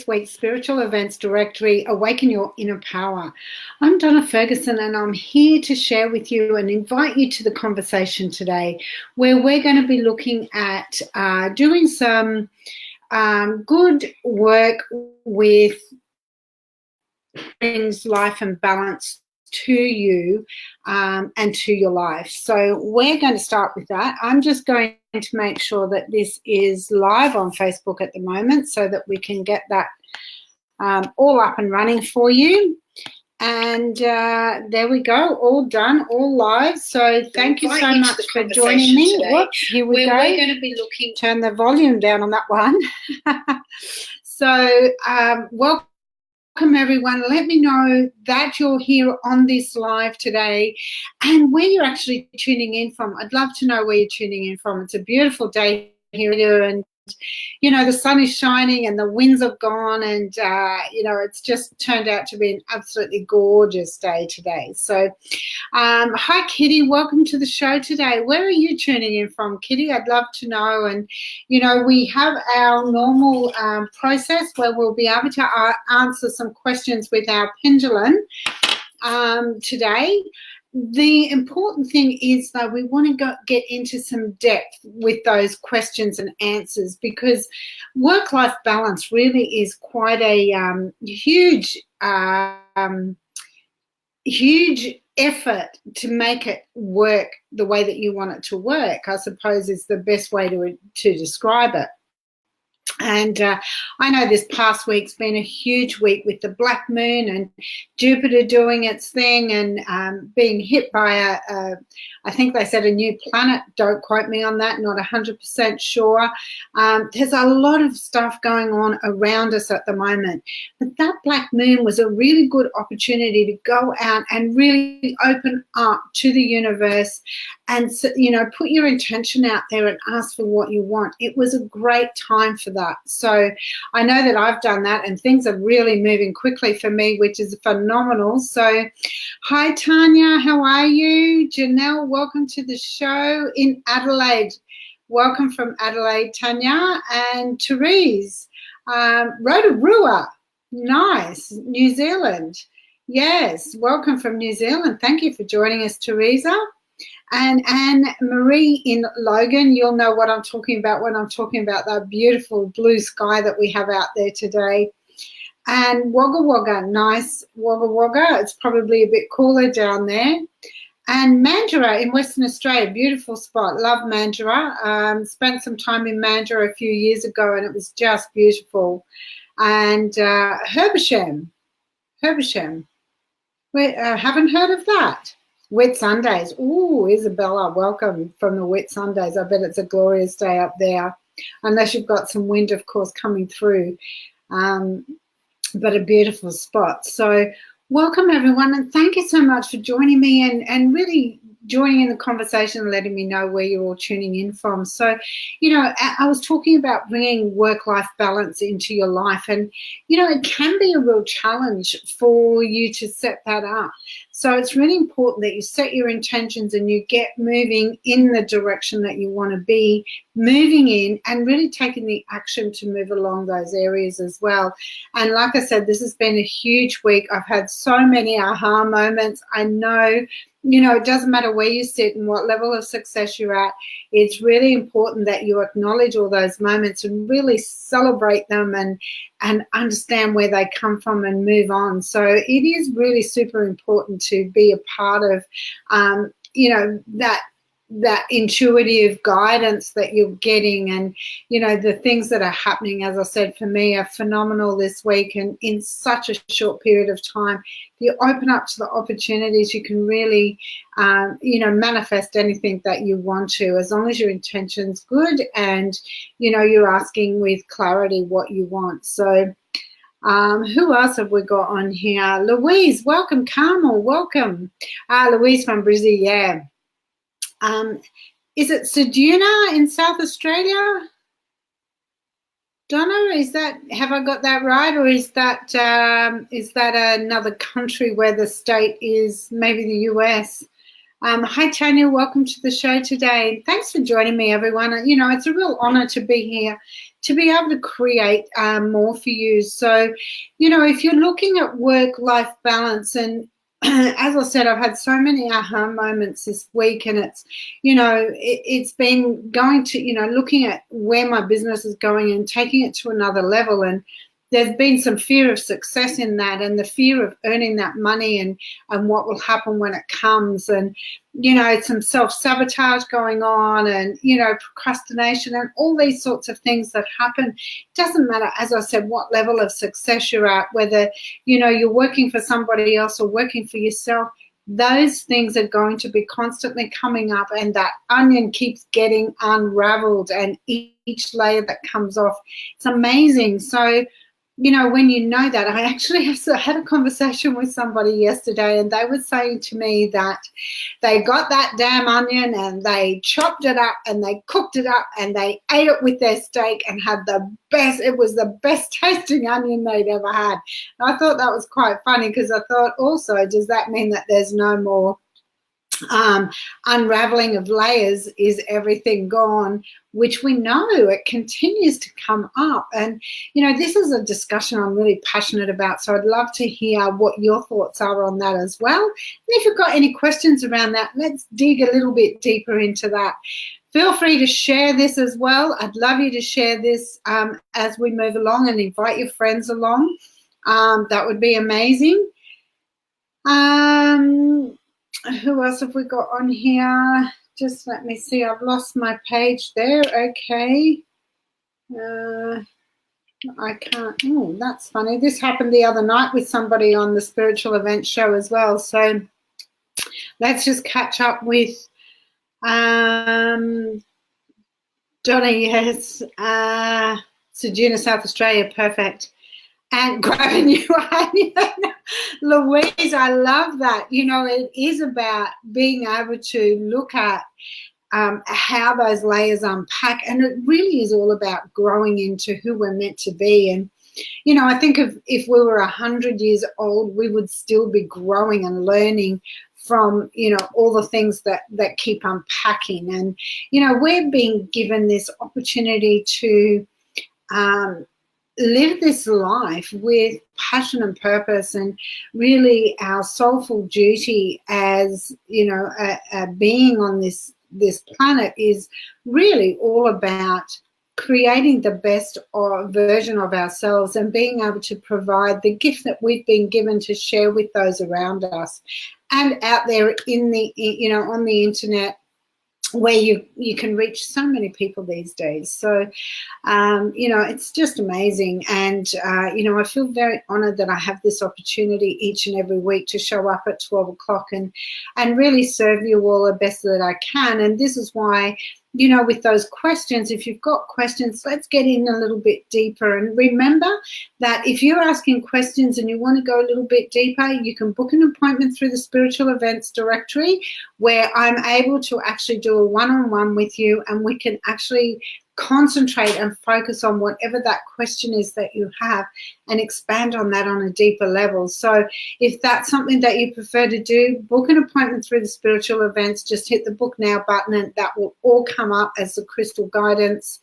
week's Spiritual Events Directory, Awaken Your Inner Power. I'm Donna Ferguson, and I'm here to share with you and invite you to the conversation today, where we're going to be looking at doing some good work with brings life and balance to you and to your life. So we're going to start with that. I'm just going to make sure that this is live on Facebook at the moment so that we can get that all up and running for you. And there we go, all done, all live. So thank you so much for joining me. Whoops, here we go. We're going to be looking. Turn the volume down on that one. So welcome everyone. Let me know that you're here on this live today and where you're actually tuning in from. I'd love to know where you're tuning in from. It's a beautiful day here, and you know, the sun is shining and the winds have gone, and you know, it's just turned out to be an absolutely gorgeous day today. So hi Kitty, welcome to the show today. Where are you tuning in from, Kitty? I'd love to know. And you know, we have our normal process where we'll be able to answer some questions with our pendulum today. The important thing is, though, we want to get into some depth with those questions and answers, because work-life balance really is quite a huge effort to make it work the way that you want it to work, I suppose is the best way to describe it. And I know this past week's been a huge week with the black moon and Jupiter doing its thing and being hit by I think they said a new planet. Don't quote me on that, not 100% sure. There's a lot of stuff going on around us at the moment. But that black moon was a really good opportunity to go out and really open up to the universe and, you know, put your intention out there and ask for what you want. It was a great time for that. So I know that I've done that, and things are really moving quickly for me, which is phenomenal. So hi Tanya, how are you? Janelle, welcome to the show in Adelaide. Welcome from Adelaide, Tanya. And Therese, Rotorua, nice, New Zealand. Yes, welcome from New Zealand. Thank you for joining us, Teresa. And Anne-Marie in Logan, you'll know what I'm talking about when I'm talking about that beautiful blue sky that we have out there today. And Wagga Wagga, nice Wagga Wagga. It's probably a bit cooler down there. And Mandurah in Western Australia, beautiful spot. Love Mandurah. Spent some time in Mandurah a few years ago, and it was just beautiful. And Herbersham. Haven't heard of that. Whitsundays. Ooh, Isabella, welcome from the Whitsundays. I bet it's a glorious day up there, unless you've got some wind, of course, coming through. But a beautiful spot. So welcome, everyone, and thank you so much for joining me and really joining in the conversation and letting me know where you're all tuning in from. So, you know, I was talking about bringing work-life balance into your life, and, you know, it can be a real challenge for you to set that up. So it's really important that you set your intentions and you get moving in the direction that you want to be moving in, and really taking the action to move along those areas as well. And like I said, this has been a huge week. I've had so many aha moments. I know, you know, it doesn't matter where you sit and what level of success you're at. It's really important that you acknowledge all those moments and really celebrate them and understand where they come from and move on. So it is really super important to be a part of, you know, that intuitive guidance that you're getting. And, you know, the things that are happening, as I said, for me are phenomenal this week, and in such a short period of time. If you open up to the opportunities, you can really, you know, manifest anything that you want to, as long as your intention's good and, you know, you're asking with clarity what you want. So who else have we got on here? Louise, welcome. Carmel, welcome. Louise from Brizzy, yeah. Is it Seduna in South Australia? Donna, is that, have I got that right, or is that another country where the state is maybe the US? Hi Tanya, welcome to the show today. Thanks for joining me, everyone. You know, it's a real honor to be here to be able to create more for you. So, you know, if you're looking at work-life balance, and as I said, I've had so many aha moments this week, and it's, you know, it's been going to, you know, looking at where my business is going and taking it to another level. And there's been some fear of success in that, and the fear of earning that money and what will happen when it comes, and, you know, some self-sabotage going on, and, you know, procrastination and all these sorts of things that happen. It doesn't matter, as I said, what level of success you're at, whether, you know, you're working for somebody else or working for yourself. Those things are going to be constantly coming up, and that onion keeps getting unraveled, and each layer that comes off, it's amazing. So, you know, when you know that, I actually had a conversation with somebody yesterday, and they were saying to me that they got that damn onion and they chopped it up and they cooked it up and they ate it with their steak and had the best, it was the best tasting onion they'd ever had. And I thought that was quite funny, because I thought also, does that mean that there's no more unraveling of layers? Is everything gone? Which we know it continues to come up. And, you know, this is a discussion I'm really passionate about, so I'd love to hear what your thoughts are on that as well. And if you've got any questions around that, let's dig a little bit deeper into that. Feel free to share this as well. I'd love you to share this as we move along, and invite your friends along. That would be amazing. Who else have we got on here? Just let me see. I've lost my page there. Okay. I can't. Oh, that's funny. This happened the other night with somebody on the spiritual event show as well. So let's just catch up with Donna. Yes. Sejuna, South Australia. Perfect. And grabbing you onion. Louise, I love that. You know, it is about being able to look at how those layers unpack, and it really is all about growing into who we're meant to be. And, you know, I think if we were 100 years old, we would still be growing and learning from, you know, all the things that keep unpacking. And, you know, we're being given this opportunity to live this life with passion and purpose, and really our soulful duty as, you know, a being on this planet is really all about creating the best version of ourselves, and being able to provide the gift that we've been given to share with those around us, and out there in the, you know, on the internet, where you can reach so many people these days. So, you know, it's just amazing. And, you know, I feel very honored that I have this opportunity each and every week to show up at 12 o'clock and really serve you all the best that I can. And this is why, you know, with those questions, if you've got questions, let's get in a little bit deeper. And remember that if you're asking questions and you want to go a little bit deeper, you can book an appointment through the Spiritual Events Directory, where I'm able to actually do a one-on-one with you, and we can actually concentrate and focus on whatever that question is that you have, and expand on that on a deeper level. So if that's something that you prefer to do, book an appointment through the Spiritual Events. Just hit the book now button, and that will all come up as the crystal guidance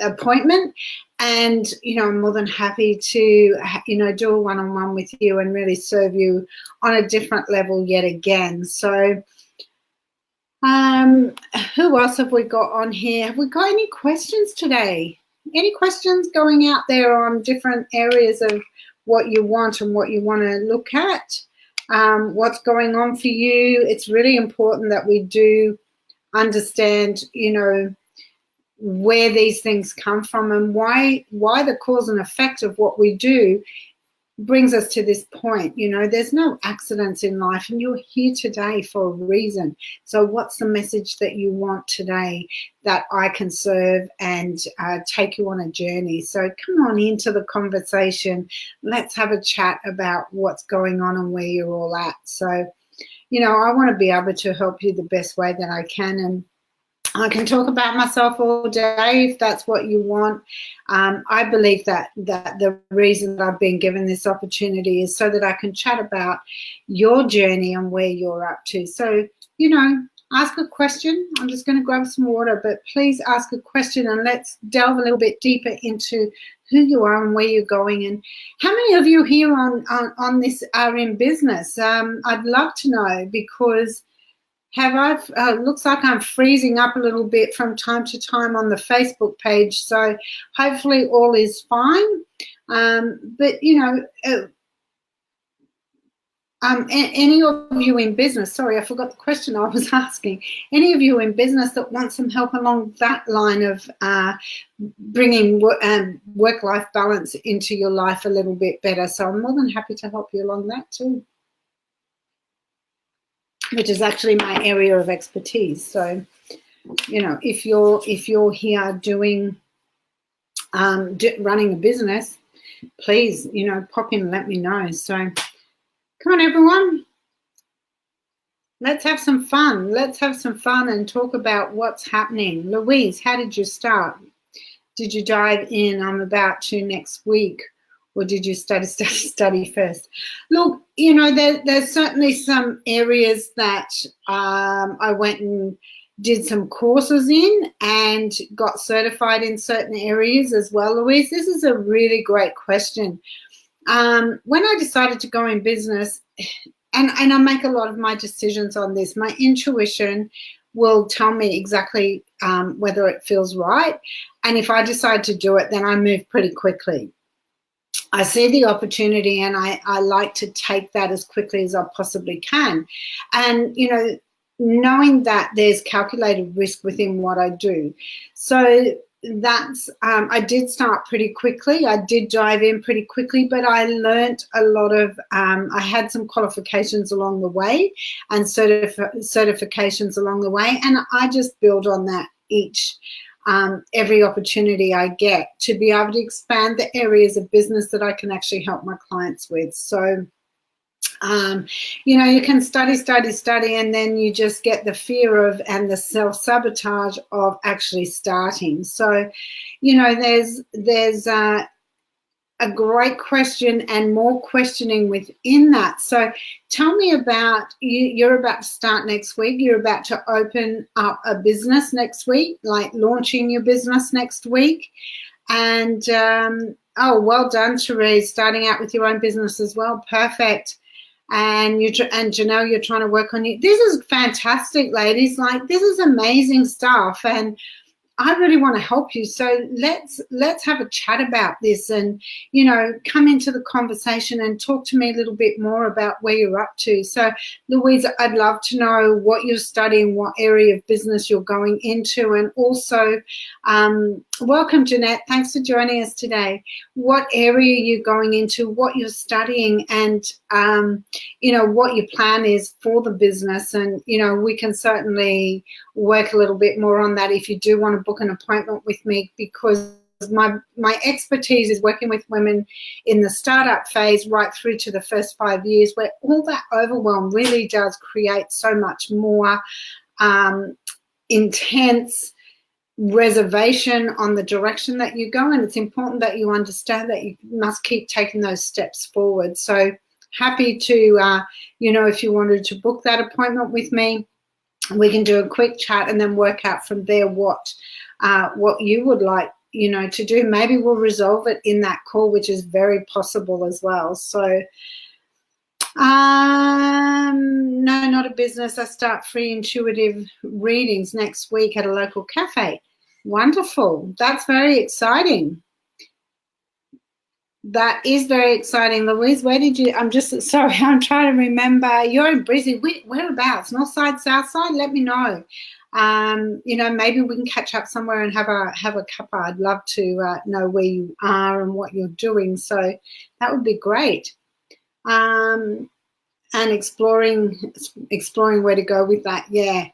appointment. And, you know, I'm more than happy to, you know, do a one-on-one with you and really serve you on a different level yet again. So who else have we got on here? Have we got any questions today? Any questions going out there on different areas of what you want and what you want to look at? What's going on for you? It's really important that we do understand, you know, where these things come from, and why the cause and effect of what we do brings us to this point. You know, there's no accidents in life, and you're here today for a reason. So what's the message that you want today that I can serve and take you on a journey? So come on into the conversation. Let's have a chat about what's going on and where you're all at. So, you know, I want to be able to help you the best way that I can, and I can talk about myself all day if that's what you want. I believe that the reason that I've been given this opportunity is so that I can chat about your journey and where you're up to. So, you know, ask a question. I'm just going to grab some water, but please ask a question and let's delve a little bit deeper into who you are and where you're going. And how many of you here on this are in business? I'd love to know, because looks like I'm freezing up a little bit from time to time on the Facebook page, so hopefully all is fine. But any of you in business, sorry, I forgot the question I was asking. Any of you in business that want some help along that line of bringing work-life balance into your life a little bit better? So I'm more than happy to help you along that too, which is actually my area of expertise. So, if you're here doing running a business, please, pop in and let me know. So come on, everyone. Let's have some fun. Let's have some fun and talk about what's happening. Louise, how did you start? Did you dive in, I'm about to next week? Or did you study first? Look, there's certainly some areas that I went and did some courses in and got certified in certain areas as well, Louise. This is a really great question. When I decided to go in business, and I make a lot of my decisions on this, my intuition will tell me exactly whether it feels right. And if I decide to do it, then I move pretty quickly. I see the opportunity and I like to take that as quickly as I possibly can. And, knowing that there's calculated risk within what I do. So that's, I did start pretty quickly. I did dive in pretty quickly, but I learnt a lot of, I had some qualifications along the way and certifications along the way. And I just build on that every opportunity I get to be able to expand the areas of business that I can actually help my clients with. So, you can study, and then you just get the fear of and the self-sabotage of actually starting. So, there's a great question and more questioning within that. So tell me about, you're about to start next week. You're about to open up a business next week, like launching your business next week. And, oh, well done, Therese, starting out with your own business as well. Perfect. And Janelle, you're trying to work on you. This is fantastic, ladies. Like, this is amazing stuff. And I really want to help you. So let's have a chat about this and, come into the conversation and talk to me a little bit more about where you're up to. So, Louise, I'd love to know what you're studying, what area of business you're going into, and also welcome, Jeanette. Thanks for joining us today. What area you're going into, what you're studying, and, what your plan is for the business. And, we can certainly work a little bit more on that if you do want to book an appointment with me, because my expertise is working with women in the startup phase right through to the first 5 years, where all that overwhelm really does create so much more intense reservation on the direction that you go. And it's important that you understand that you must keep taking those steps forward. So happy to, if you wanted to book that appointment with me, we can do a quick chat and then work out from there what you would like, to do. Maybe we'll resolve it in that call, which is very possible as well. So, no, not a business. I start free intuitive readings next week at a local cafe. Wonderful. That's very exciting. That is very exciting. Louise, where did you, I'm trying to remember. You're in Brisbane. Whereabouts? North side, south side? Let me know. Maybe we can catch up somewhere and have a cuppa. I'd love to know where you are and what you're doing. So that would be great. And exploring where to go with that. Yeah.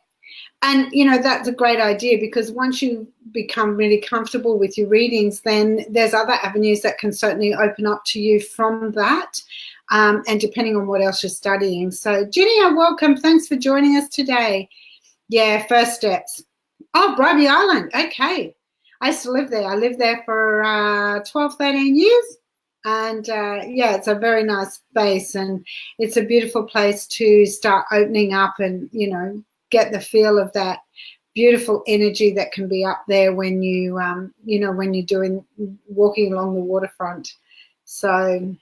And, that's a great idea, because once you become really comfortable with your readings, then there's other avenues that can certainly open up to you from that, and depending on what else you're studying. So, Ginny, welcome. Thanks for joining us today. Yeah, first steps. Oh, Bribey Island. Okay. I used to live there. I lived there for 12, 13 years. And, it's a very nice space, and it's a beautiful place to start opening up and, get the feel of that beautiful energy that can be up there when you, you know, when you're walking along the waterfront. So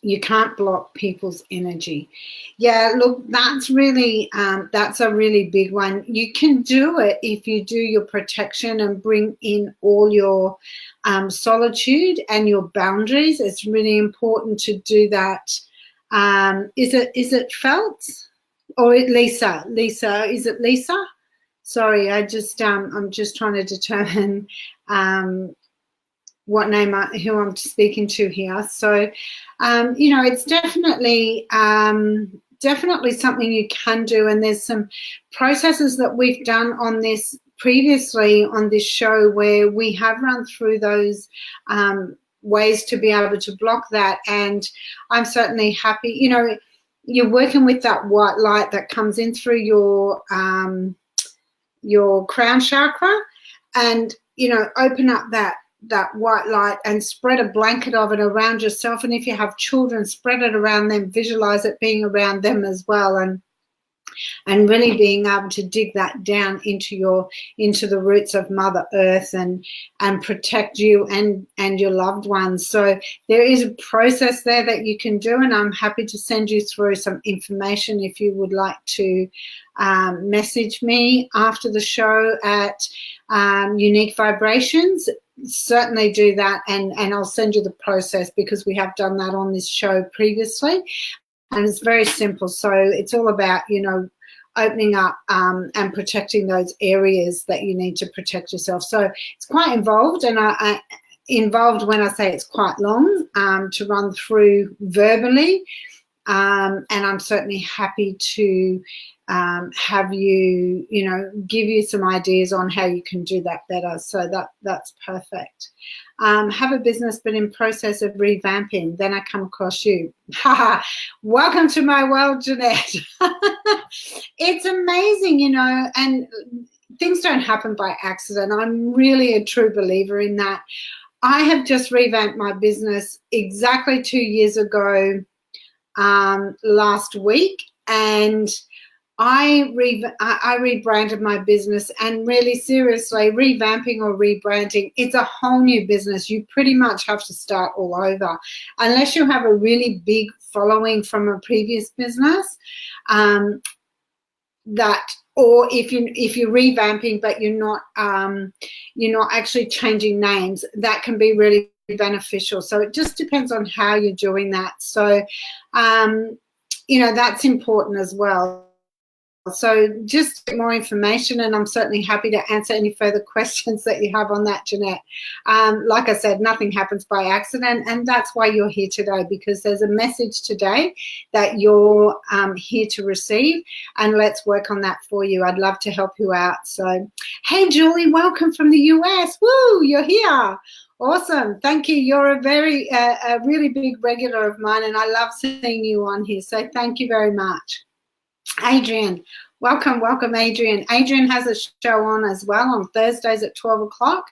you can't block people's energy. Yeah, look, that's really, that's a really big one. You can do it if you do your protection and bring in all your solitude and your boundaries. It's really important to do that. Is it felt? Or Lisa? Lisa, is it Lisa? Sorry, I'm just trying to determine what name who I'm speaking to here. So, you know, it's definitely something you can do, and there's some processes that we've done on this previously on this show where we have run through those ways to be able to block that, and I'm certainly happy. You know, you're working with that white light that comes in through your crown chakra, and, you know, open up that white light and spread a blanket of it around yourself. And if you have children, spread it around them, visualize it being around them as well, and really being able to dig that down into the roots of Mother Earth and protect you and your loved ones. So there is a process there that you can do, and I'm happy to send you through some information if you would like to message me after the show at Unique Vibrations. Certainly do that, and I'll send you the process, because we have done that on this show previously, and it's very simple. So it's all about, you know, opening up and protecting those areas that you need to protect yourself. So it's quite involved, and I involved when I say it's quite long to run through verbally, and I'm certainly happy to have you, you know, give you some ideas on how you can do that better. So that's perfect. Have a business but in process of revamping, then I come across you. Welcome to my world, Jeanette. It's amazing, you know, and things don't happen by accident. I'm really a true believer in that. I have just revamped my business exactly 2 years ago last week, and I rebranded my business, and really seriously, revamping or rebranding, it's a whole new business. You pretty much have to start all over, unless you have a really big following from a previous business. Or if you're revamping but you're not actually changing names, that can be really beneficial. So it just depends on how you're doing that. So you know, that's important as well. So just more information, and I'm certainly happy to answer any further questions that you have on that, Jeanette. Like I said, nothing happens by accident, and that's why you're here today, because there's a message today that you're here to receive, and let's work on that for you. I'd love to help you out. So, hey, Julie, welcome from the US. Woo, you're here. Awesome. Thank you. You're a really big regular of mine, and I love seeing you on here. So thank you very much. Adrian, welcome, Adrian. Adrian has a show on as well on Thursdays at 12 o'clock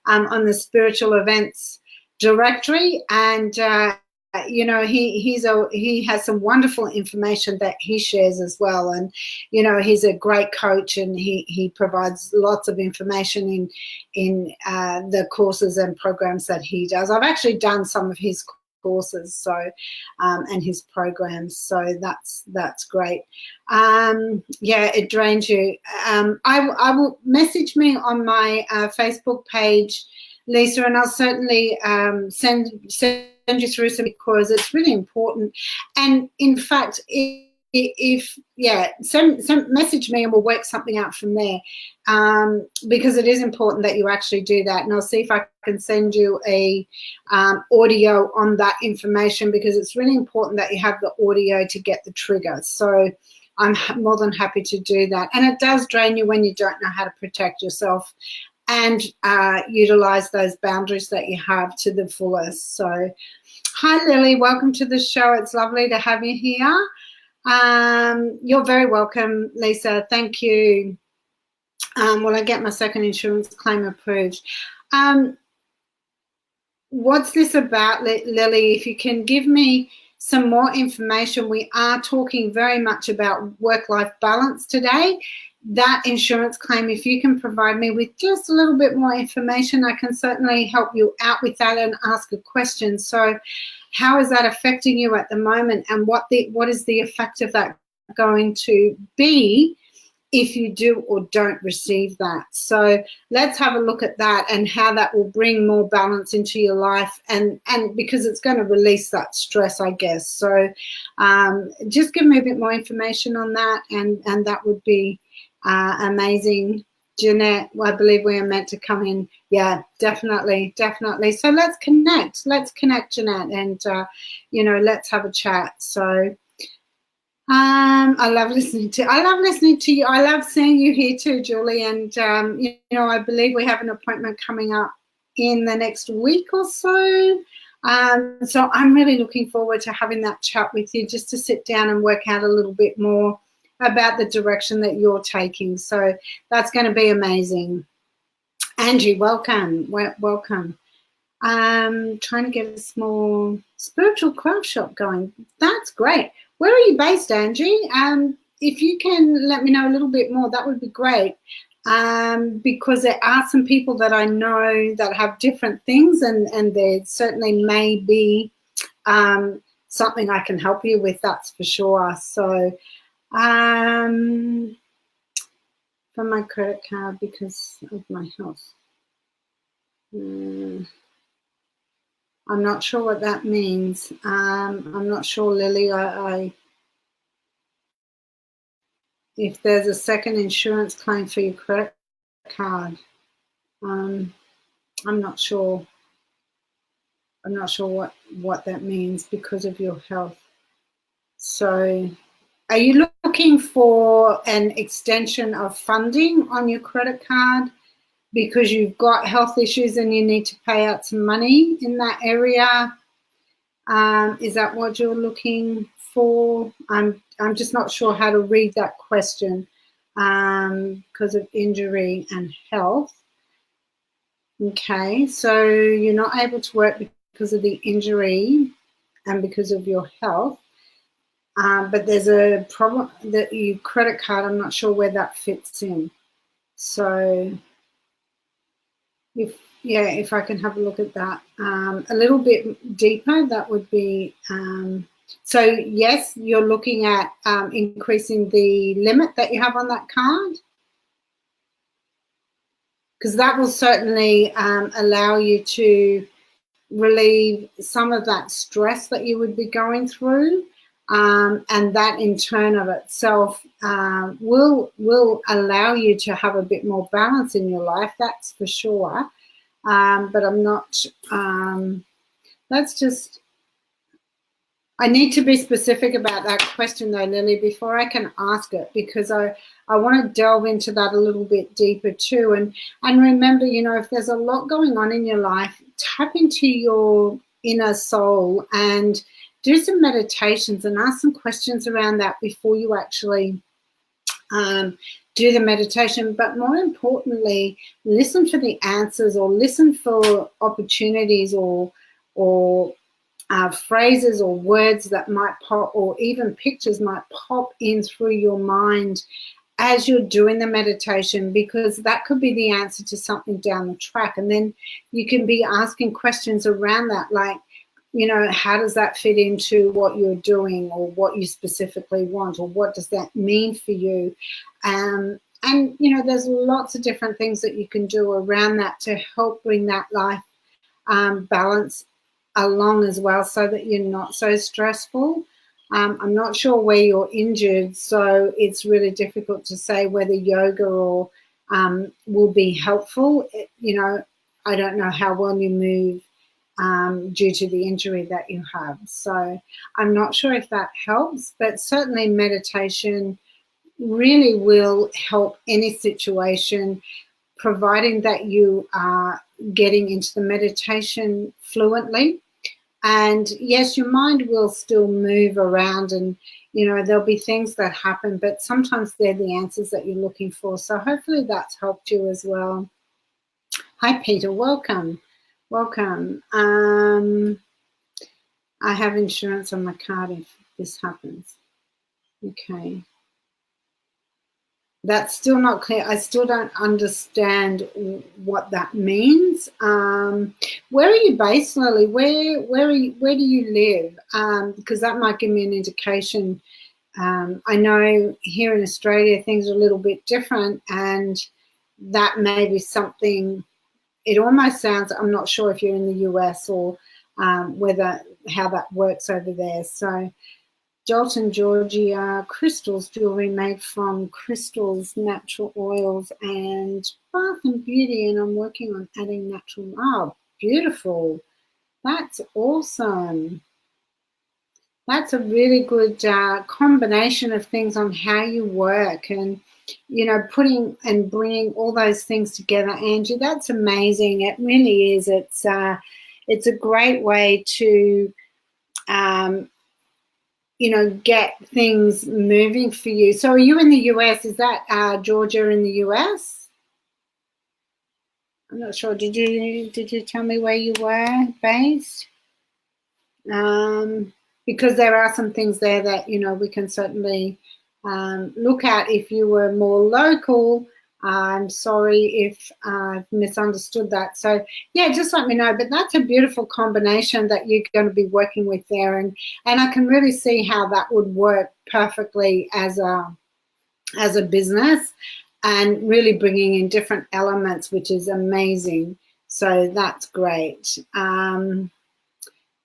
on the Spiritual Events Directory, and you know, he has some wonderful information that he shares as well, and you know, he's a great coach, and he provides lots of information in the courses and programs that he does. I've actually done some of his courses, so and his programs, so that's great. Yeah, it drains you. I will message me on my Facebook page, Lisa, and I'll certainly send you through some, because it's really important. And in fact, if message me and we'll work something out from there, because it is important that you actually do that. And I'll see if I can send you a audio on that information, because it's really important that you have the audio to get the trigger. So I'm more than happy to do that. And it does drain you when you don't know how to protect yourself and utilize those boundaries that you have to the fullest. So hi, Lily, welcome to the show. It's lovely to have you here. You're very welcome, Lisa. Thank you. Will I get my second insurance claim approved? What's this about, Lily? If you can give me some more information. We are talking very much about work-life balance today. That insurance claim, if you can provide me with just a little bit more information, I can certainly help you out with that and ask a question. So how is that affecting you at the moment, and what is the effect of that going to be if you do or don't receive that? So let's have a look at that and how that will bring more balance into your life, and because it's going to release that stress, I guess. So just give me a bit more information on that, and that would be amazing. Jeanette, I believe we are meant to come in. Yeah, definitely. So let's connect, Jeanette, and let's have a chat. So I love listening to you. I love seeing you here too, Julie. And I believe we have an appointment coming up in the next week or so. So I'm really looking forward to having that chat with you, just to sit down and work out a little bit more about the direction that you're taking. So that's going to be amazing. Angie, welcome. Trying to get a small spiritual craft shop going. That's great. Where are you based, Angie? If you can let me know a little bit more, that would be great. Because there are some people that I know that have different things, and there certainly may be something I can help you with, that's for sure. So for my credit card because of my health. I'm not sure what that means. I'm not sure, Lily. If there's a second insurance claim for your credit card, I'm not sure. I'm not sure what that means because of your health. So are you looking for an extension of funding on your credit card because you've got health issues and you need to pay out some money in that area? Is that what you're looking for? I'm just not sure how to read that question because of injury and health. Okay, so you're not able to work because of the injury and because of your health. But there's a problem that your credit card, I'm not sure where that fits in. So if I can have a look at that a little bit deeper, that would be, so yes, you're looking at increasing the limit that you have on that card, because that will certainly allow you to relieve some of that stress that you would be going through. And that in turn of itself will allow you to have a bit more balance in your life, that's for sure. But I'm not, I need to be specific about that question though, Lily, before I can ask it, because I want to delve into that a little bit deeper too. And remember, if there's a lot going on in your life, tap into your inner soul and do some meditations and ask some questions around that before you actually do the meditation. But more importantly, listen for the answers, or listen for opportunities or phrases or words that might pop, or even pictures might pop in through your mind as you're doing the meditation, because that could be the answer to something down the track. And then you can be asking questions around that, like, how does that fit into what you're doing, or what you specifically want, or what does that mean for you? And there's lots of different things that you can do around that to help bring that life balance along as well, so that you're not so stressful. I'm not sure where you're injured, so it's really difficult to say whether yoga or will be helpful. I don't know how well you move due to the injury that you have. So I'm not sure if that helps, but certainly meditation really will help any situation, providing that you are getting into the meditation fluently. And yes, your mind will still move around, and there'll be things that happen, but sometimes they're the answers that you're looking for. So hopefully that's helped you as well. Hi, Peter. Welcome. I have insurance on my card if this happens. Okay. That's still not clear. I still don't understand what that means. Where are you based, Lily? Where do you live? Because that might give me an indication. I know here in Australia things are a little bit different, and that may be something. It almost sounds. I'm not sure if you're in the US or how that works over there. So. Dalton, Georgia, crystals, jewelry made from crystals, natural oils, and Bath and Beauty. And I'm working on adding natural. Oh, beautiful. That's awesome. That's a really good combination of things on how you work and, you know, putting and bringing all those things together. Angie, that's amazing. It really is. It's a great way to you know, get things moving for you. So are you in the US? Is that Georgia in the US? I'm not sure. Did you tell me where you were based? Because there are some things there that, you know, we can certainly look at if you were more local. I'm sorry if I've misunderstood that. So, yeah, just let me know. But that's a beautiful combination that you're going to be working with there. And I can really see how that would work perfectly as a business and really bringing in different elements, which is amazing. So that's great.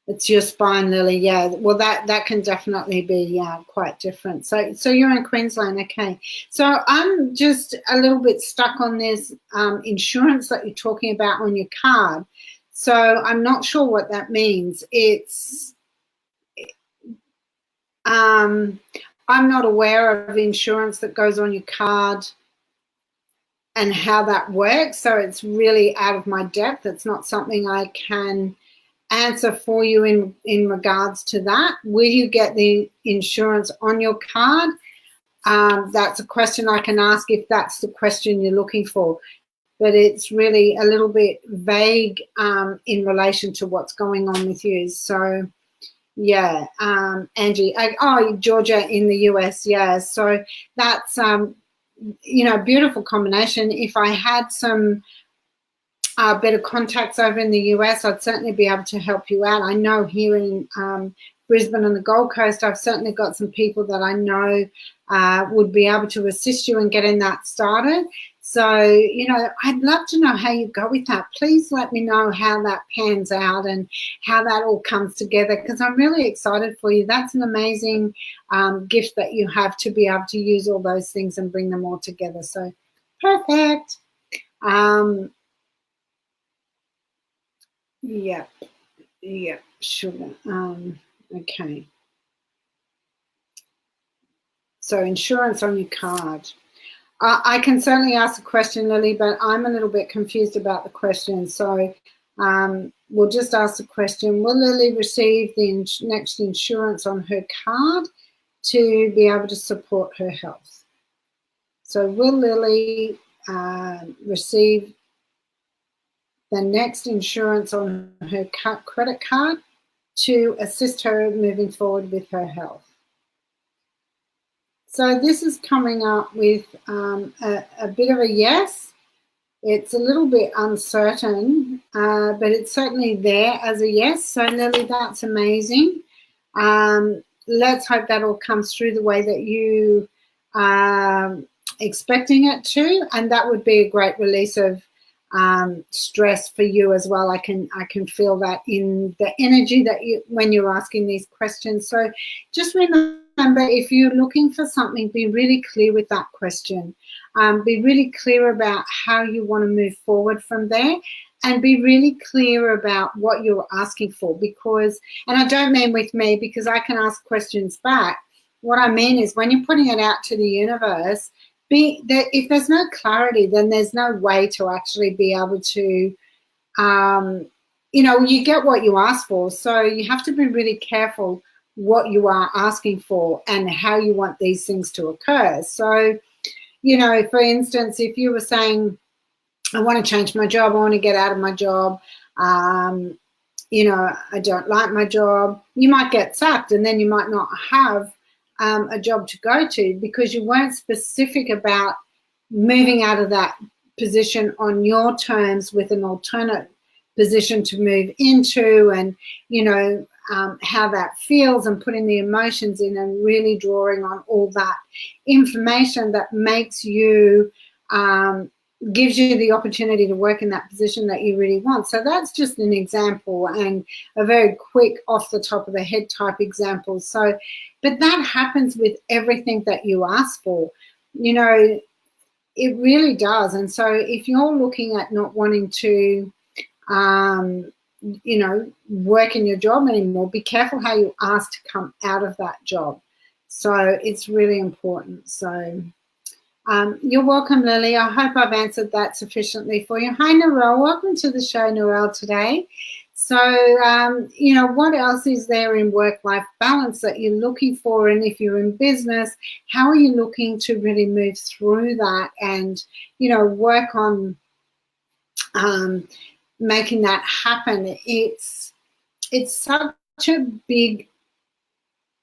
It's your spine, Lily. Yeah, well, that can definitely be quite different. So you're in Queensland, okay. So I'm just a little bit stuck on this insurance that you're talking about on your card. So I'm not sure what that means. It's I'm not aware of insurance that goes on your card and how that works. So it's really out of my depth. It's not something I can answer for you in regards to that. Will you get the insurance on your card? That's a question I can ask if that's the question you're looking for. But it's really a little bit vague in relation to what's going on with you. So, yeah, Angie, Georgia in the US, yeah. So that's, you know, a beautiful combination. If I had some better contacts over in the US, I'd certainly be able to help you out. I know here in Brisbane and the Gold Coast, I've certainly got some people that I know would be able to assist you in getting that started. So, you know, I'd love to know how you go with that. Please let me know how that pans out and how that all comes together, because I'm really excited for you. That's an amazing gift that you have to be able to use all those things and bring them all together. So, perfect. Yeah, sugar. Okay. So insurance on your card. I can certainly ask a question, Lily, but I'm a little bit confused about the question. So we'll just ask the question, will Lily receive the next insurance on her card to be able to support her health? So will Lily receive the next insurance on her credit card to assist her moving forward with her health? So this is coming up with a bit of a yes. It's a little bit uncertain, but it's certainly there as a yes. So Lily, that's amazing. Let's hope that all comes through the way that you are expecting it to, and that would be a great release of stress for you as well. I can feel that in the energy that you when you're asking these questions. So just remember, if you're looking for something, be really clear with that question. Be really clear about how you want to move forward from there, and be really clear about what you're asking for. Because, and I don't mean with me, because I can ask questions back. What I mean is when you're putting it out to the universe, if there's no clarity, then there's no way to actually be able to, you know, you get what you ask for. So you have to be really careful what you are asking for and how you want these things to occur. So, you know, for instance, if you were saying, I want to change my job, I want to get out of my job, I don't like my job. You might get sacked, and then you might not have a job to go to because you weren't specific about moving out of that position on your terms with an alternate position to move into, and how that feels, and putting the emotions in and really drawing on all that information that makes you gives you the opportunity to work in that position that you really want. So that's just an example, and a very quick off the top of the head type example. So, but that happens with everything that you ask for, it really does. And so if you're looking at not wanting to work in your job anymore, be careful how you ask to come out of that job. So it's really important. So you're welcome, Lily. I hope I've answered that sufficiently for you. Hi, Narelle. Welcome to the show, Narelle, today. So, what else is there in work-life balance that you're looking for? And if you're in business, how are you looking to really move through that and, work on making that happen? It's such a big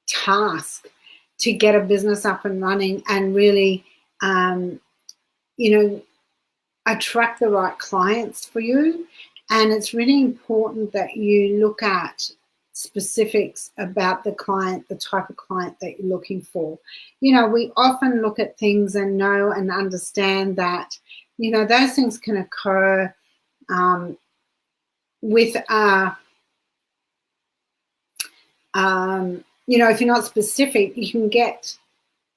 task to get a business up and running and really attract the right clients for you. And it's really important that you look at specifics about the client, the type of client that you're looking for. We often look at things and know and understand that, those things can occur with if you're not specific, you can get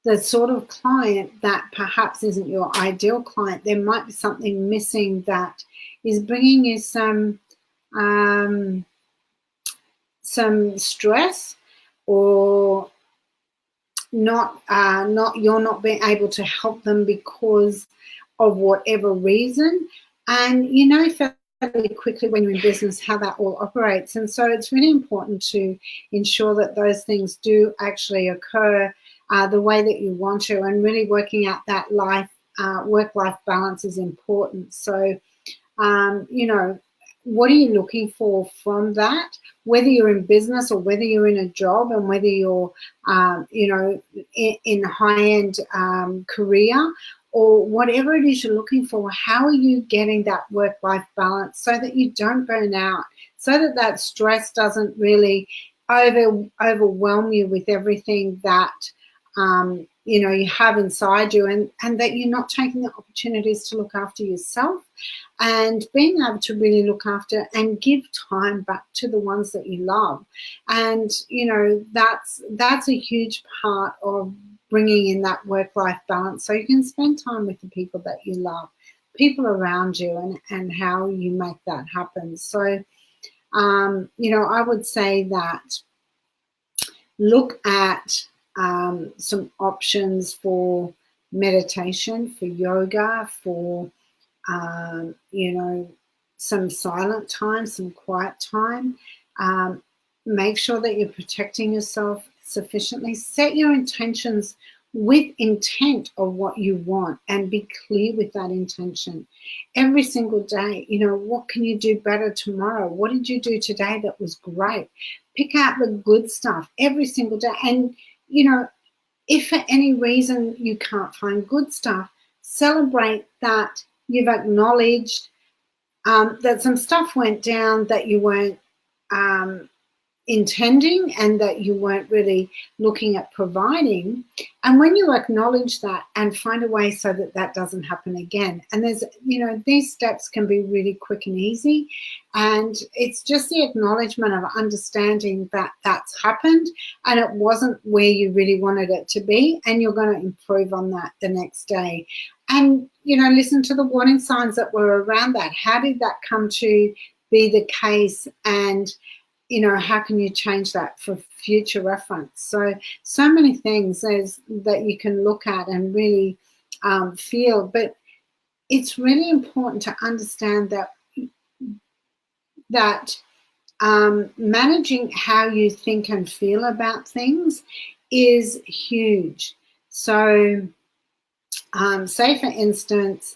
the sort of client that perhaps isn't your ideal client. There might be something missing that is bringing you some stress, or not you're not being able to help them because of whatever reason. And fairly quickly when you're in business how that all operates. And so it's really important to ensure that those things do actually occur the way that you want to, and really working out that work-life balance is important. So, what are you looking for from that? Whether you're in business or whether you're in a job, and whether you're, in a high-end career, or whatever it is you're looking for, how are you getting that work-life balance so that you don't burn out, so that that stress doesn't really overwhelm you with everything that you have inside you, and that you're not taking the opportunities to look after yourself and being able to really look after and give time back to the ones that you love. And that's a huge part of bringing in that work-life balance, so you can spend time with the people that you love, people around you, and how you make that happen. So I would say that look at some options for meditation, for yoga, for some silent time, some quiet time. Make sure that you're protecting yourself sufficiently. Set your intentions with intent of what you want, and be clear with that intention every single day. What can you do better tomorrow? What did you do today that was great? Pick out the good stuff every single day. And if for any reason you can't find good stuff, celebrate that you've acknowledged that some stuff went down that you weren't intending and that you weren't really looking at providing. And when you acknowledge that and find a way so that that doesn't happen again, and there's these steps can be really quick and easy, and it's just the acknowledgement of understanding that that's happened and it wasn't where you really wanted it to be, and you're going to improve on that the next day. And listen to the warning signs that were around that. How did that come to be the case? And how can you change that for future reference? So many things that you can look at and really feel. But it's really important to understand that managing how you think and feel about things is huge. So say, for instance,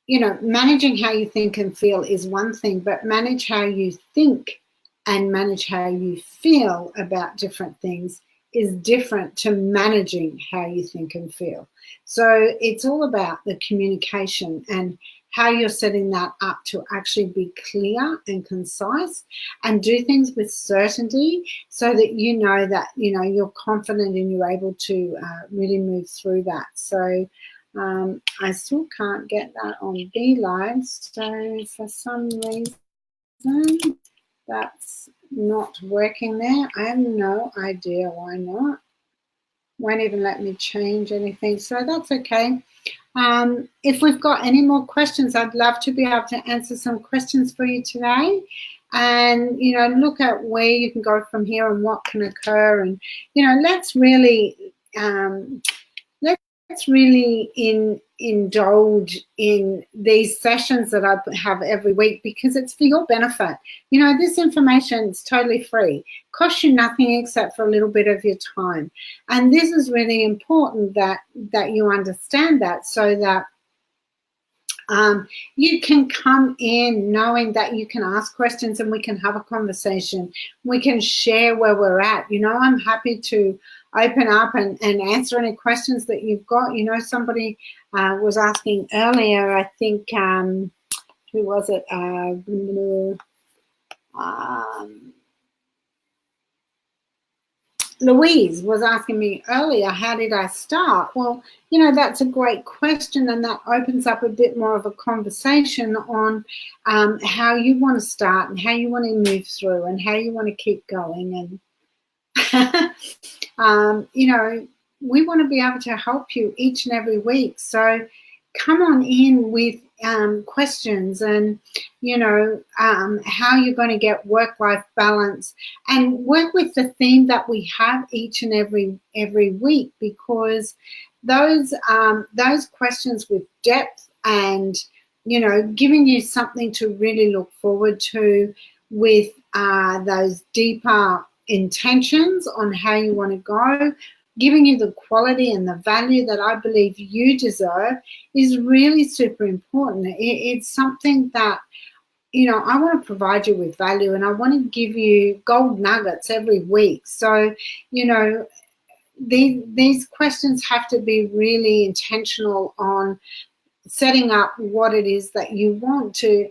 managing how you think and feel is one thing, but manage how you think and manage how you feel about different things is different to managing how you think and feel. So it's all about the communication and how you're setting that up to actually be clear and concise and do things with certainty so that you know that, you know, you're confident and you're able to really move through that. So I still can't get that on Beeline. So for some reason, that's not working there. I have no idea why not. Won't even let me change anything. So that's okay. If we've got any more questions, I'd love to be able to answer some questions for you today and, you know, look at where you can go from here and what can occur. And, you know, let's really indulge in these sessions that I have every week because it's for your benefit. You know, this information is totally free, costs you nothing except for a little bit of your time. And this is really important that you understand that, so that you can come in knowing that you can ask questions and we can have a conversation. We can share where we're at. You know, I'm happy to open up and answer any questions that you've got. You know, somebody was asking earlier, I think, who was it? Louise was asking me earlier, how did I start? Well, you know, that's a great question, and that opens up a bit more of a conversation on how you want to start and how you want to move through and how you want to keep going. And, you know, we want to be able to help you each and every week. So come on in with questions and, you know, how you're going to get work-life balance, and work with the theme that we have each and every week, because those questions with depth and, you know, giving you something to really look forward to with those deeper intentions on how you want to go, giving you the quality and the value that I believe you deserve is really super important. It's something that, you know, I want to provide you with value, and I want to give you gold nuggets every week. So, you know, these questions have to be really intentional on setting up what it is that you want to.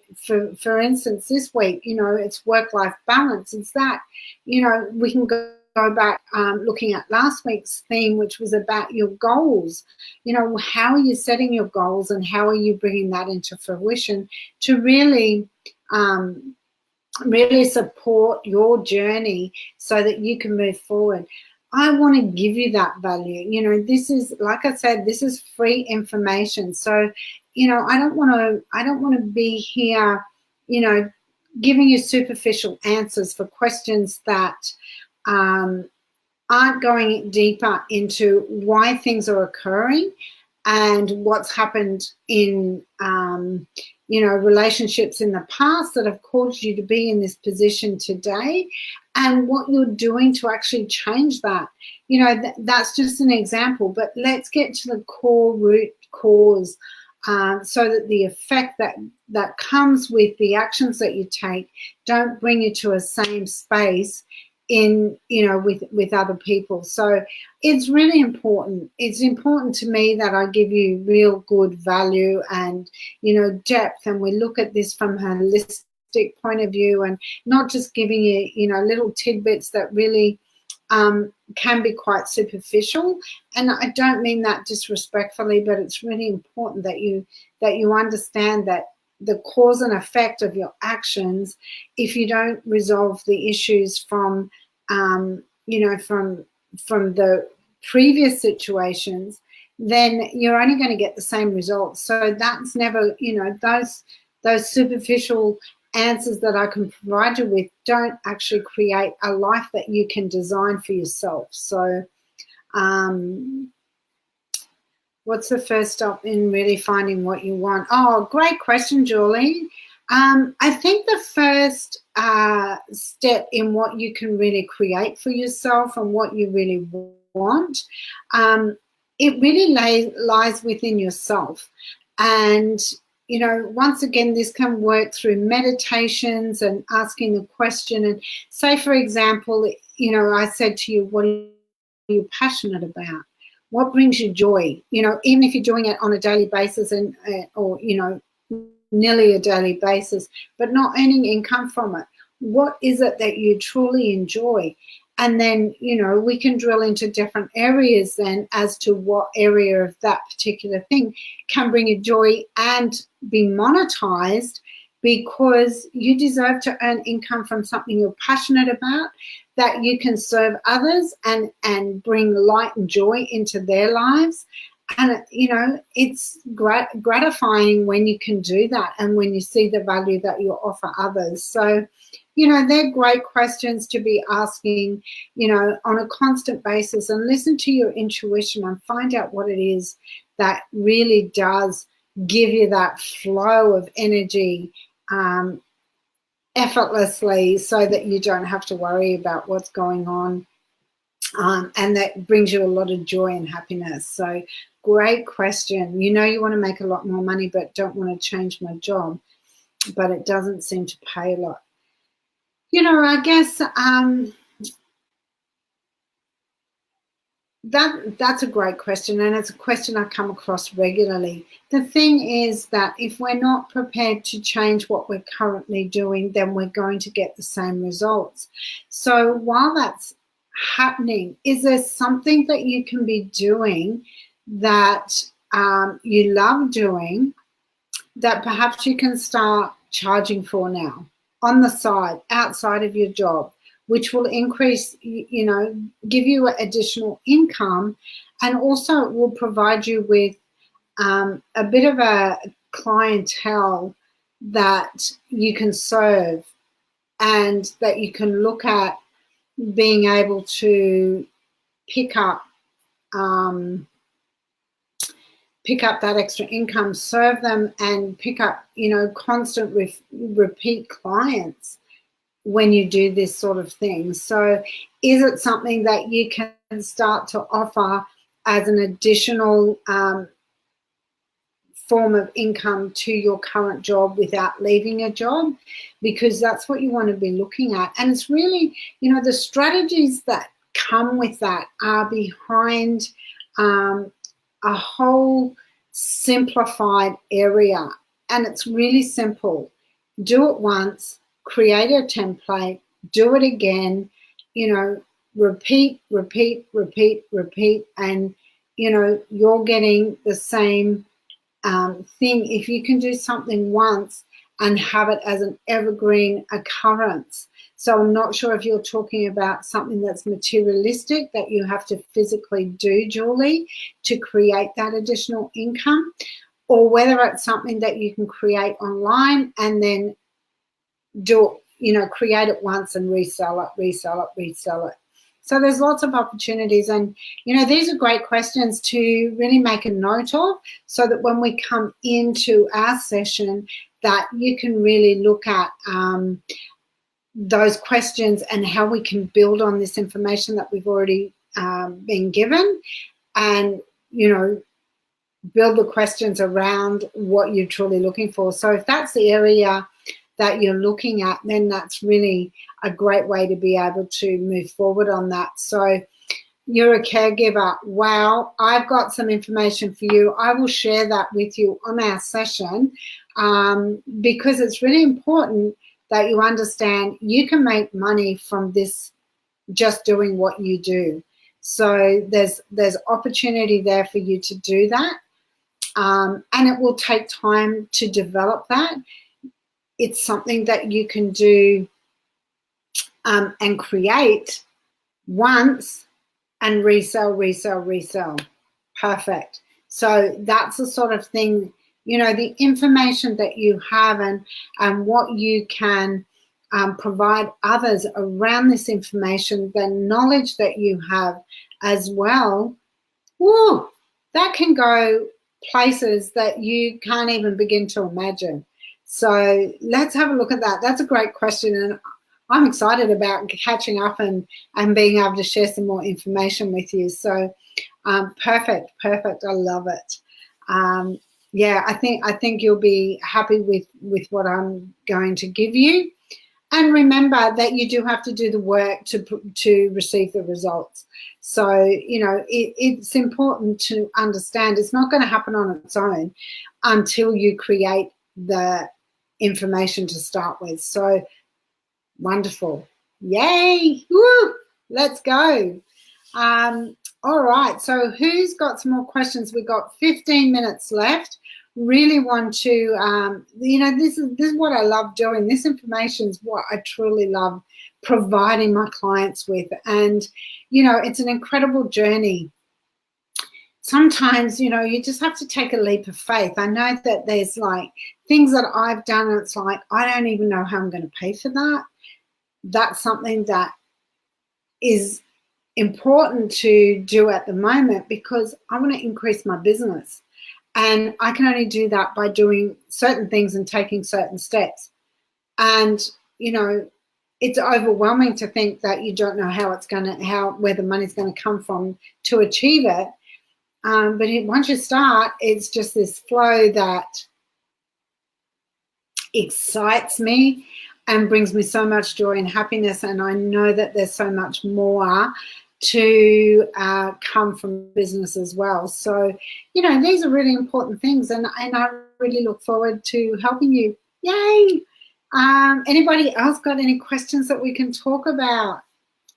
For instance, this week, you know, it's work-life balance. It's that, you know, we can go back looking at last week's theme, which was about your goals. You know, how are you setting your goals and how are you bringing that into fruition to really really support your journey so that you can move forward. I want to give you that value. You know, this is, like I said, this is free information. So, you know, I don't want to be here, you know, giving you superficial answers for questions that aren't going deeper into why things are occurring and what's happened in, you know, relationships in the past that have caused you to be in this position today, and what you're doing to actually change that. You know, that's just an example, but let's get to the core root cause, so that the effect that comes with the actions that you take don't bring you to a same space in, you know, with other people. So it's really important. It's important to me that I give you real good value and, you know, depth, and we look at this from a holistic point of view, and not just giving you, you know, little tidbits that really can be quite superficial. And I don't mean that disrespectfully, but it's really important that you understand that the cause and effect of your actions, if you don't resolve the issues from, you know, from the previous situations, then you're only going to get the same results. So that's never, you know, those superficial answers that I can provide you with don't actually create a life that you can design for yourself. So what's the first step in really finding what you want? Oh, great question, Julie. I think the first step in what you can really create for yourself and what you really want, it really lies within yourself. And, you know, once again, this can work through meditations and asking the question. And say, for example, you know, I said to you, what are you passionate about? What brings you joy? You know, even if you're doing it on a daily basis and or, you know, nearly a daily basis, but not earning income from it. What is it that you truly enjoy? And then, you know, we can drill into different areas then as to what area of that particular thing can bring you joy and be monetized, because you deserve to earn income from something you're passionate about, that you can serve others and bring light and joy into their lives. And, you know, it's gratifying when you can do that and when you see the value that you offer others. So, you know, they're great questions to be asking, you know, on a constant basis, and listen to your intuition and find out what it is that really does give you that flow of energy effortlessly, so that you don't have to worry about what's going on. And that brings you a lot of joy and happiness. So great question. You know, you want to make a lot more money, but don't want to change my job, but it doesn't seem to pay a lot. You know, I guess that's a great question, and it's a question I come across regularly. The thing is that if we're not prepared to change what we're currently doing, then we're going to get the same results. So while that's happening, is there something that you can be doing that you love doing, that perhaps you can start charging for now on the side, outside of your job, which will increase, you know, give you additional income, and also it will provide you with a bit of a clientele that you can serve, and that you can look at being able to pick up that extra income, serve them, and pick up, you know, constant repeat clients when you do this sort of thing. So is it something that you can start to offer as an additional form of income to your current job without leaving a job? Because that's what you want to be looking at. And it's really, you know, the strategies that come with that are behind a whole simplified area. And it's really simple. Do it once, create a template, do it again, you know, repeat, repeat, repeat, repeat, and, you know, you're getting the same thing. If you can do something once and have it as an evergreen occurrence. So I'm not sure if you're talking about something that's materialistic, that you have to physically do, Julie, to create that additional income, or whether it's something that you can create online and then do, you know, create it once and resell it, resell it, resell it. So there's lots of opportunities, and, you know, these are great questions to really make a note of, so that when we come into our session, that you can really look at those questions and how we can build on this information that we've already been given, and, you know, build the questions around what you're truly looking for. So if that's the area that you're looking at, then that's really a great way to be able to move forward on that. So you're a caregiver. Wow, I've got some information for you. I will share that with you on our session, because it's really important that you understand you can make money from this, just doing what you do. So there's opportunity there for you to do that, and it will take time to develop that. It's something that you can do and create once and resell, resell, resell. Perfect. So that's the sort of thing, you know, the information that you have and what you can provide others around this information, the knowledge that you have as well. Woo, that can go places that you can't even begin to imagine. So let's have a look at that. That's a great question, and I'm excited about catching up and being able to share some more information with you. So perfect, perfect. I love it. yeah, I think you'll be happy with what I'm going to give you. And remember that you do have to do the work to receive the results. So, you know, it's important to understand it's not going to happen on its own until you create the information to start with. So wonderful. Yay. Woo. Let's go. All right. So who's got some more questions? We've got 15 minutes left. Really want to, you know, this is what I love doing. This information is what I truly love providing my clients with. And, you know, it's an incredible journey. Sometimes, you know, you just have to take a leap of faith. I know that there's like things that I've done, and it's like, I don't even know how I'm going to pay for that. That's something that is important to do at the moment because I want to increase my business. And I can only do that by doing certain things and taking certain steps. And, you know, it's overwhelming to think that you don't know how it's going to, where the money's going to come from to achieve it. But once you start, it's just this flow that excites me and brings me so much joy and happiness. And I know that there's so much more to come from business as well. So, you know, these are really important things, and I really look forward to helping you. Yay! Anybody else got any questions that we can talk about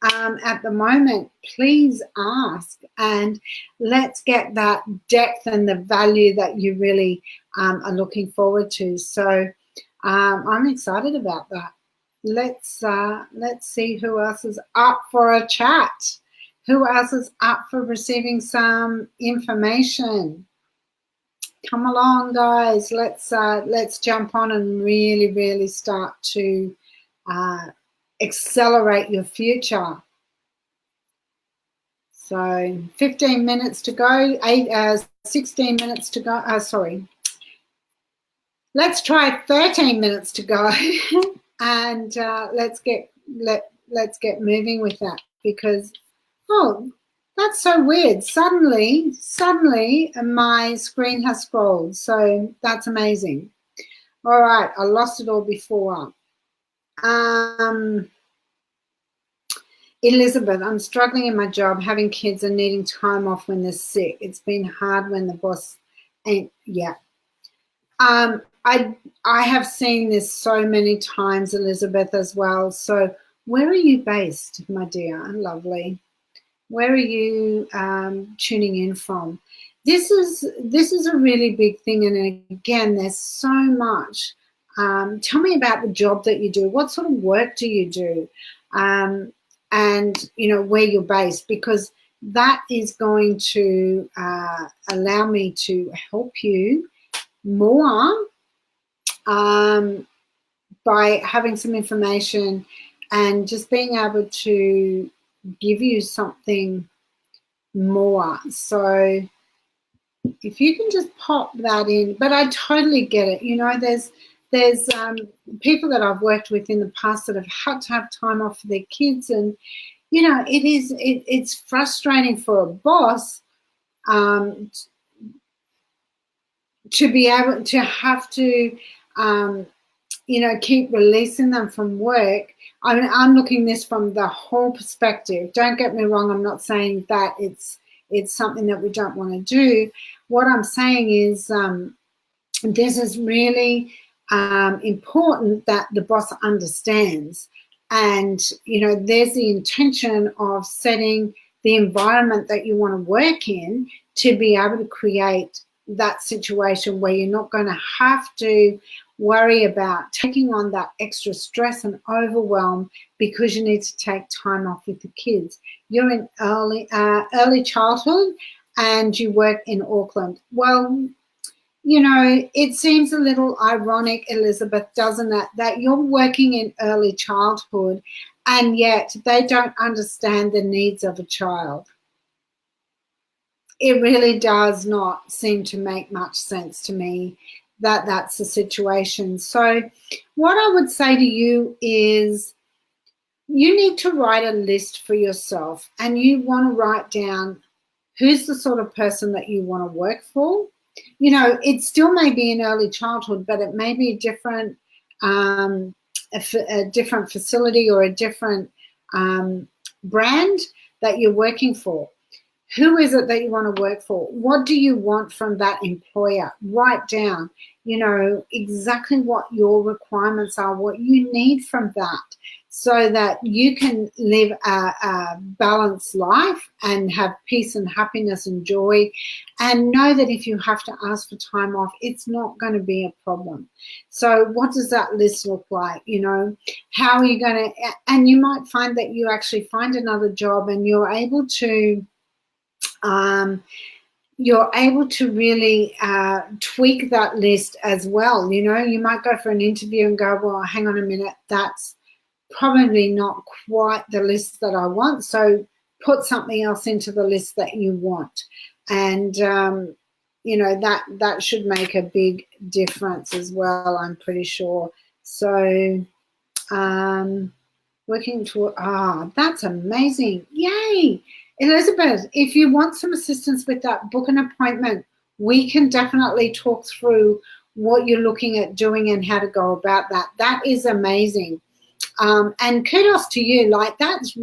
at the moment? Please ask, and let's get that depth and the value that you really are looking forward to. So I'm excited about that. Let's see who else is up for a chat. Who else is up for receiving some information? Come along, guys. Let's jump on and really start to accelerate your future. So 15 minutes to go. 16 minutes to go. Sorry. Let's try 13 minutes to go, and let's get moving with that because. Oh, that's so weird. Suddenly my screen has scrolled. So that's amazing. All right, I lost it all before. Elizabeth, I'm struggling in my job, having kids and needing time off when they're sick. It's been hard when the boss ain't, yeah. I have seen this so many times, Elizabeth, as well. So where are you based, my dear? Lovely. Where are you tuning in from? This is a really big thing, and again, there's so much. Tell me about the job that you do. What sort of work do you do? And you know where you're based, because that is going to allow me to help you more by having some information and just being able to give you something more. So if you can just pop that in, but I totally get it. You know, there's people that I've worked with in the past that have had to have time off for their kids, and you know, it's frustrating for a boss to be able to have to you know, keep releasing them from work. I mean, I'm looking this from the whole perspective. Don't get me wrong. I'm not saying that it's something that we don't want to do. What I'm saying is this is really important that the boss understands. And, you know, there's the intention of setting the environment that you want to work in to be able to create that situation where you're not going to have to worry about taking on that extra stress and overwhelm because you need to take time off with the kids. You're in early childhood and you work in Auckland. Well, you know, it seems a little ironic, Elizabeth, doesn't it, that you're working in early childhood and yet they don't understand the needs of a child. It really does not seem to make much sense to me that that's the situation. So what I would say to you is you need to write a list for yourself, and you want to write down who's the sort of person that you want to work for, you know, it still may be in early childhood, but it may be a different facility or a different brand that you're working for. Who is it that you want to work for? What do you want from that employer? Write down, you know, exactly what your requirements are, what you need from that, so that you can live a balanced life and have peace and happiness and joy, and know that if you have to ask for time off, it's not going to be a problem. So what does that list look like? You know, how are you going to, and you might find that you actually find another job and you're able to really tweak that list as well. You know, you might go for an interview and go, well, hang on a minute, that's probably not quite the list that I want. So put something else into the list that you want. And, you know, that should make a big difference as well, I'm pretty sure. So working toward, that's amazing. Yay. Elizabeth, if you want some assistance with that, book an appointment. We can definitely talk through what you're looking at doing and how to go about that. That is amazing. And kudos to you. Like, that's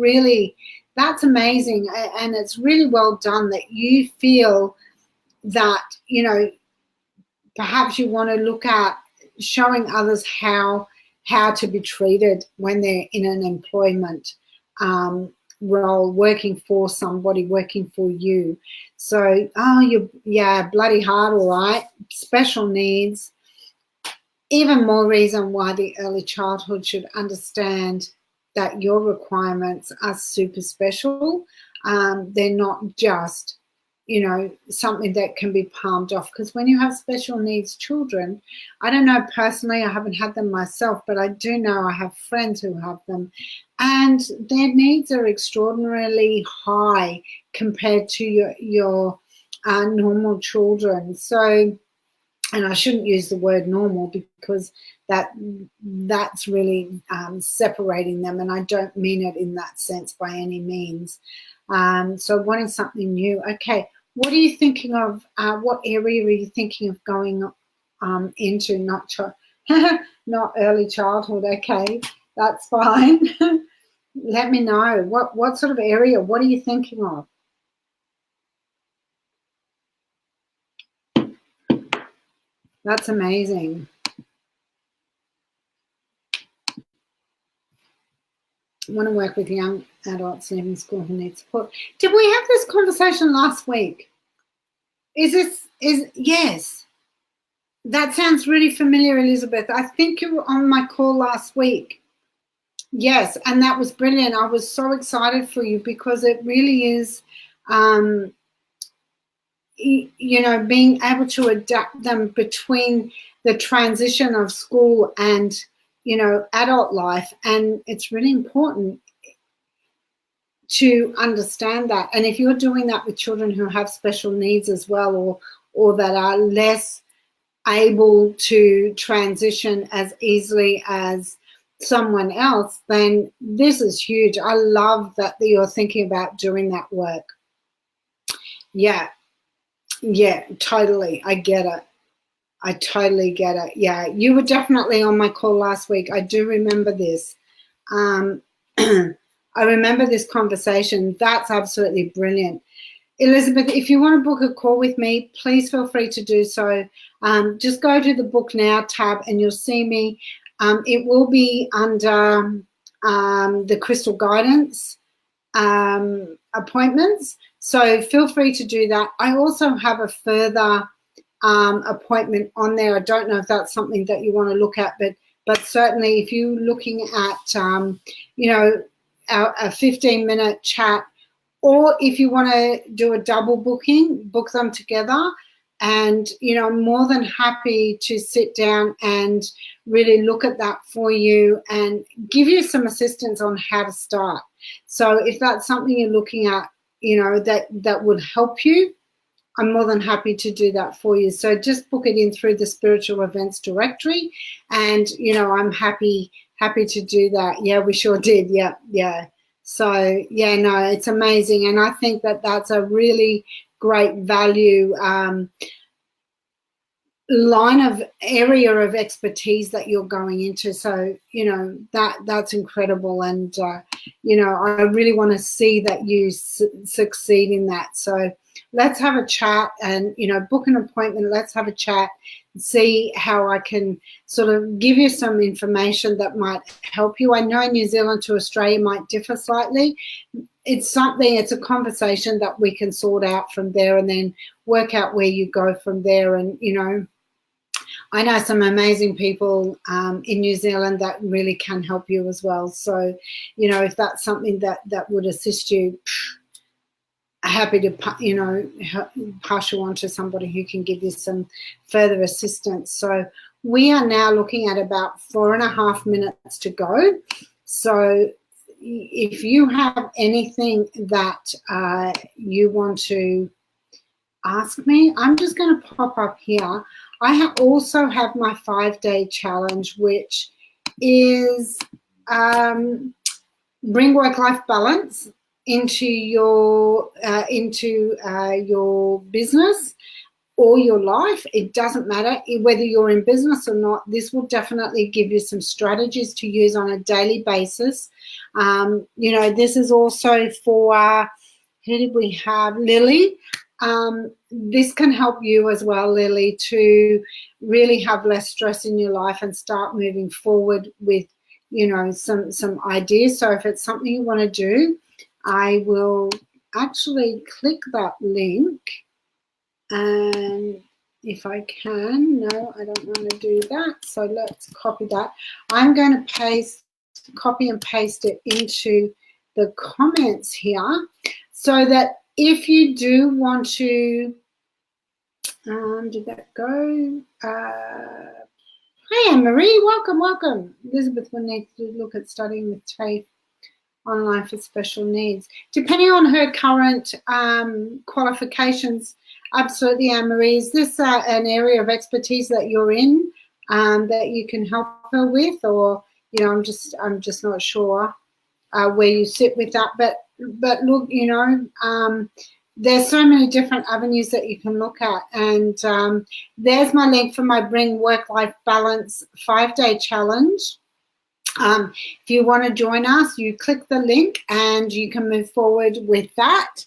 amazing. And it's really well done that you feel that, you know, perhaps you want to look at showing others how to be treated when they're in an employment role, working for somebody, working for you. So, yeah, bloody hard, all right. Special needs. Even more reason why the early childhood should understand that your requirements are super special. They're not just, you know, something that can be palmed off. Because when you have special needs children, I don't know personally, I haven't had them myself, but I do know I have friends who have them, and their needs are extraordinarily high compared to your normal children. So, and I shouldn't use the word normal because that's really separating them, and I don't mean it in that sense by any means. So wanting something new. Okay, what are you thinking of? What area are you thinking of going into? Not early childhood. Okay, that's fine. Let me know. What sort of area? What are you thinking of? That's amazing. I want to work with young adults leaving school who need support. Did we have this conversation last week? Yes. That sounds really familiar, Elizabeth. I think you were on my call last week. Yes, and that was brilliant. I was so excited for you because it really is, you know, being able to adapt them between the transition of school and, you know, adult life. And it's really important to understand that. And if you're doing that with children who have special needs as well, or that are less able to transition as easily as someone else, then this is huge. I love that you're thinking about doing that work. Yeah, totally. I get it. I totally get it. Yeah, you were definitely on my call last week. I do remember this. I remember this conversation. That's absolutely brilliant. Elizabeth, if you want to book a call with me, please feel free to do so. Just go to the Book Now tab and you'll see me. It will be under the Crystal Guidance appointments. So feel free to do that. I also have a further appointment on there. I don't know if that's something that you want to look at, but certainly if you're looking at, you know, a 15-minute chat, or if you want to do a double booking, book them together. And, you know, I'm more than happy to sit down and really look at that for you and give you some assistance on how to start. So if that's something you're looking at, you know, that would help you, I'm more than happy to do that for you. So just book it in through the Spiritual Events Directory, and, you know, I'm happy to do that. Yeah, we sure did. Yeah. So, yeah, no, it's amazing. And I think that that's a really great value line of area of expertise that you're going into. So, you know, that's incredible. And, you know, I really want to see that you succeed in that. So let's have a chat and, you know, book an appointment. Let's have a chat and see how I can sort of give you some information that might help you. I know New Zealand to Australia might differ slightly. It's a conversation that we can sort out from there and then work out where you go from there. And, you know, I know some amazing people in New Zealand that really can help you as well. So, you know, if that's something that would assist you, happy to, you know, pass you on to somebody who can give you some further assistance. So we are now looking at about 4.5 minutes to go. So if you have anything that you want to ask me, I'm just going to pop up here. I also have my 5-day challenge, which is bring work-life balance into your business or your life. It doesn't matter whether you're in business or not. This will definitely give you some strategies to use on a daily basis. You know, this is also for, who did we have? Lily. This can help you as well, Lily, to really have less stress in your life and start moving forward with, you know, some ideas. So if it's something you want to do, I will actually click that link, and if I can, no, I don't want to do that. So let's copy that. I'm going to copy and paste it into the comments here, so that if you do want to, did that go? Hi, Anne-Marie, welcome. Elizabeth will need to look at studying with TAFE online for special needs. Depending on her current qualifications, absolutely, Anne-Marie. Is this an area of expertise that you're in that you can help her with, or, you know, I'm just not sure where you sit with that. But look, you know, there's so many different avenues that you can look at, and there's my link for my Bring Work-Life Balance 5-day challenge. If you want to join us, you click the link and you can move forward with that.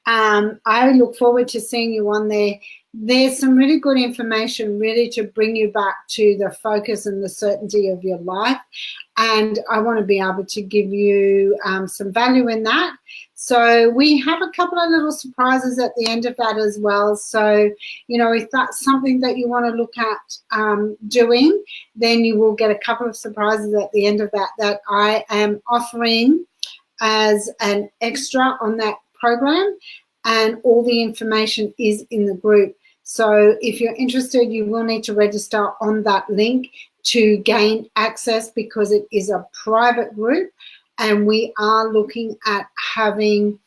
I look forward to seeing you on there. There's some really good information really to bring you back to the focus and the certainty of your life. And I want to be able to give you some value in that. So we have a couple of little surprises at the end of that as well. So, you know, if that's something that you want to look at doing, then you will get a couple of surprises at the end of that I am offering as an extra on that program, and all the information is in the group. So if you're interested, you will need to register on that link to gain access, because it is a private group, and we are looking at having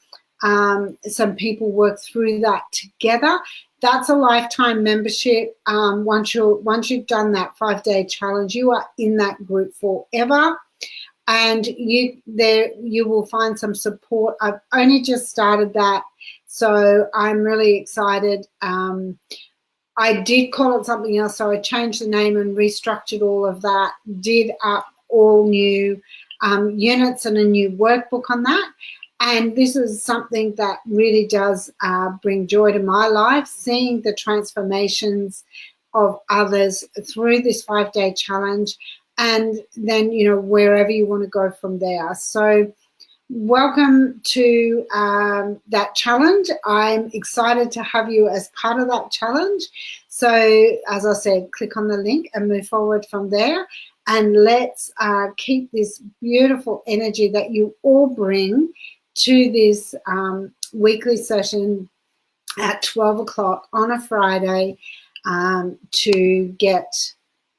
some people work through that together. That's a lifetime membership. Once you've done that 5-day challenge, you are in that group forever. And you will find some support. I've only just started that, so I'm really excited. I did call it something else, so I changed the name and restructured all of that, did up all new units and a new workbook on that. And this is something that really does bring joy to my life, seeing the transformations of others through this 5-day challenge. And then, you know, wherever you want to go from there. So welcome to that challenge. I'm excited to have you as part of that challenge. So as I said, click on the link and move forward from there. And let's keep this beautiful energy that you all bring to this weekly session at 12 o'clock on a Friday to get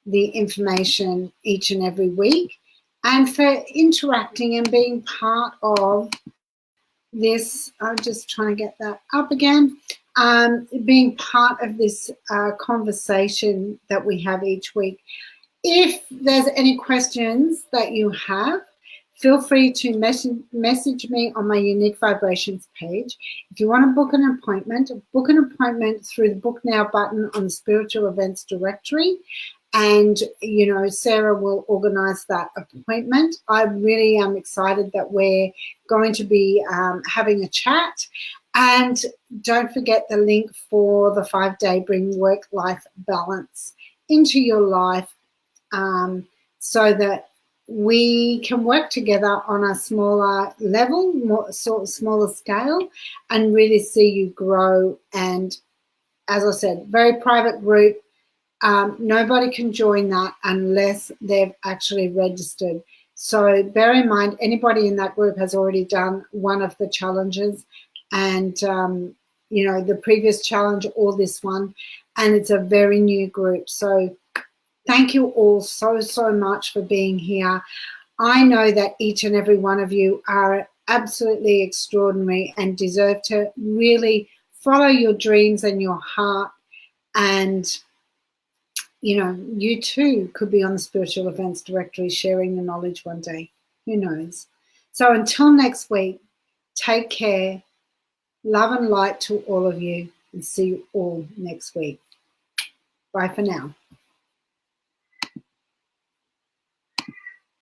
the information each and every week, and for interacting and being part of this. I'm just trying to get that up again. Being part of this conversation that we have each week. If there's any questions that you have, feel free to message me on my Unique Vibrations page. If you want to book an appointment through the Book Now button on the Spiritual Events Directory. And, you know, Sarah will organise that appointment. I really am excited that we're going to be having a chat. And don't forget the link for the 5-day Bring Work-Life Balance into your life, so that we can work together on a smaller level, smaller scale, and really see you grow. And as I said, very private group. Nobody can join that unless they've actually registered. So bear in mind, anybody in that group has already done one of the challenges, and you know, the previous challenge or this one, and it's a very new group. So thank you all so much for being here. I know that each and every one of you are absolutely extraordinary and deserve to really follow your dreams and your heart. And, you know, you too could be on the Spiritual Events Directory sharing the knowledge one day. Who knows? So until next week, take care. Love and light to all of you, and see you all next week. Bye for now.